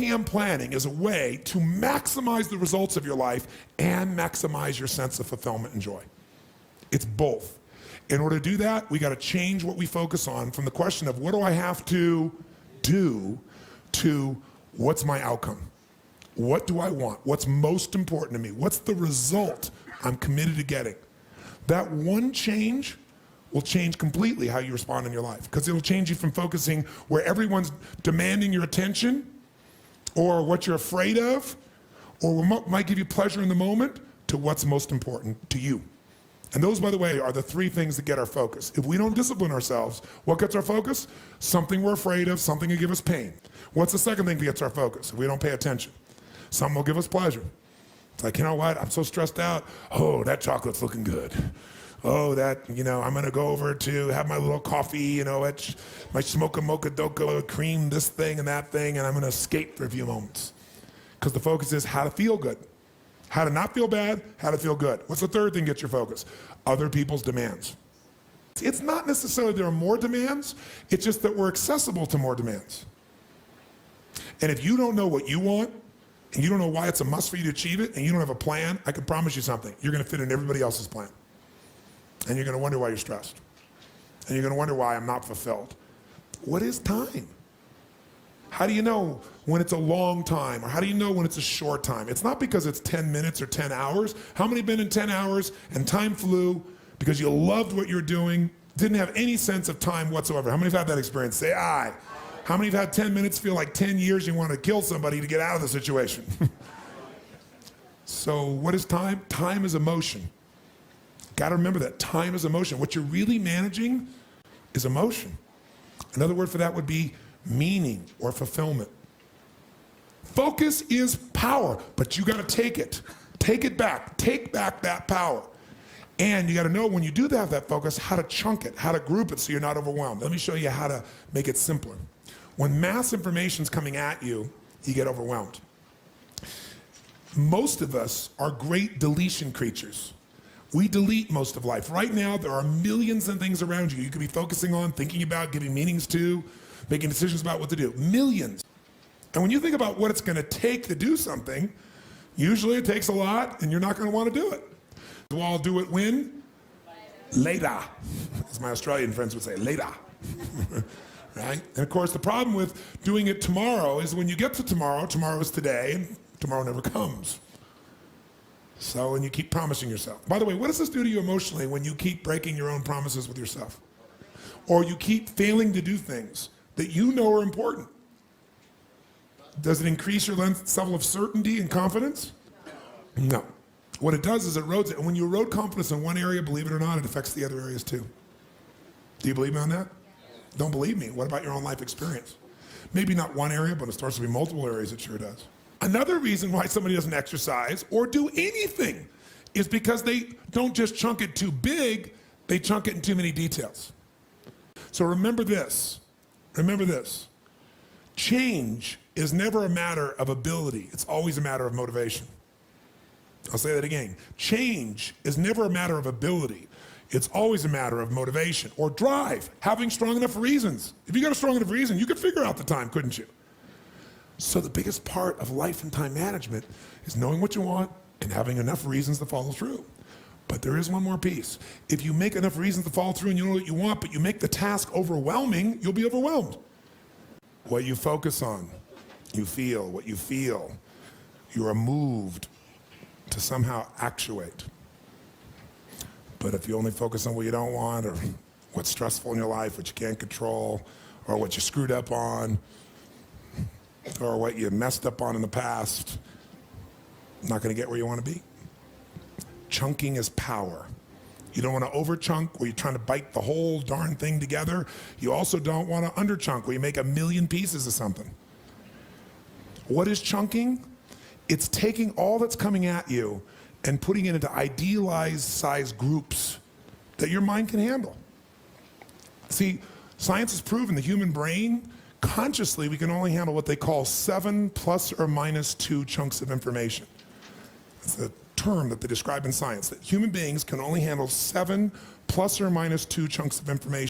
PM planning is a way to maximize the results of your life and maximize your sense of fulfillment and joy. It's both. In order to do that, we got to change what we focus on from the question of what do I have to do to what's my outcome? What do I want? What's most important to me? What's the result I'm committed to getting? That one change will change completely how you respond in your life, because it'll change you from focusing where everyone's demanding your attention or what you're afraid of or what might give you pleasure in the moment to what's most important to you. And those, by the way, are the three things that get our focus. If we don't discipline ourselves, what gets our focus? Something we're afraid of, something will give us pain. What's the second thing that gets our focus if we don't pay attention? Something will give us pleasure. It's like, you know what, I'm so stressed out. Oh, that chocolate's looking good. Oh, that, I'm gonna go over to have my little coffee, my smocha mocha doka, cream, this thing and that thing, and I'm gonna escape for a few moments. Because the focus is how to feel good. How to not feel bad, how to feel good. What's the third thing that gets your focus? Other people's demands. It's not necessarily there are more demands, it's just that we're accessible to more demands. And if you don't know what you want, and you don't know why it's a must for you to achieve it, and you don't have a plan, I can promise you something. You're gonna fit in everybody else's plan. And you're gonna wonder why you're stressed. And you're gonna wonder why I'm not fulfilled. What is time? How do you know when it's a long time, or how do you know when it's a short time? It's not because it's 10 minutes or 10 hours. How many have been in 10 hours and time flew because you loved what you're doing, didn't have any sense of time whatsoever? How many have had that experience? Say aye. How many have had 10 minutes feel like 10 years you want to kill somebody to get out of the situation? So what is time? Time is emotion. Gotta remember that, time is emotion. What you're really managing is emotion. Another word for that would be meaning or fulfillment. Focus is power, but you gotta take it. Take it back, take back that power. And you gotta know when you do have that focus, how to chunk it, how to group it so you're not overwhelmed. Let me show you how to make it simpler. When mass information's coming at you, you get overwhelmed. Most of us are great deletion creatures. We delete most of life. Right now, there are millions of things around you. You could be focusing on, thinking about, giving meanings to, making decisions about what to do. Millions. And when you think about what it's gonna take to do something, usually it takes a lot and you're not gonna wanna do it. So I'll do it when? Later. As my Australian friends would say, later. Right? And of course, the problem with doing it tomorrow is when you get to tomorrow, tomorrow is today, and tomorrow never comes. So, and you keep promising yourself. By the way, what does this do to you emotionally when you keep breaking your own promises with yourself? Or you keep failing to do things that you know are important? Does it increase your level of certainty and confidence? No. What it does is it erodes it. And when you erode confidence in one area, believe it or not, it affects the other areas too. Do you believe me on that? Don't believe me. What about your own life experience? Maybe not one area, but it starts to be multiple areas, it sure does. Another reason why somebody doesn't exercise or do anything is because they don't just chunk it too big, they chunk it in too many details. So remember this, change is never a matter of ability, it's always a matter of motivation. I'll say that again, change is never a matter of ability, it's always a matter of motivation or drive, having strong enough reasons. If you got a strong enough reason, you could figure out the time, couldn't you? So the biggest part of life and time management is knowing what you want and having enough reasons to follow through. But there is one more piece. If you make enough reasons to follow through and you know what you want, but you make the task overwhelming, you'll be overwhelmed. What you focus on, you feel. What you feel, you are moved to somehow actuate. But if you only focus on what you don't want, or what's stressful in your life, what you can't control, or what you screwed up on, or what you messed up on in the past, not gonna get where you wanna be. Chunking is power. You don't wanna over chunk where you're trying to bite the whole darn thing together. You also don't wanna under chunk where you make a million pieces of something. What is chunking? It's taking all that's coming at you and putting it into idealized size groups that your mind can handle. See, science has proven the human brain, consciously, we can only handle what they call 7 ± 2 chunks of information. It's a term that they describe in science, that human beings can only handle 7 ± 2 chunks of information.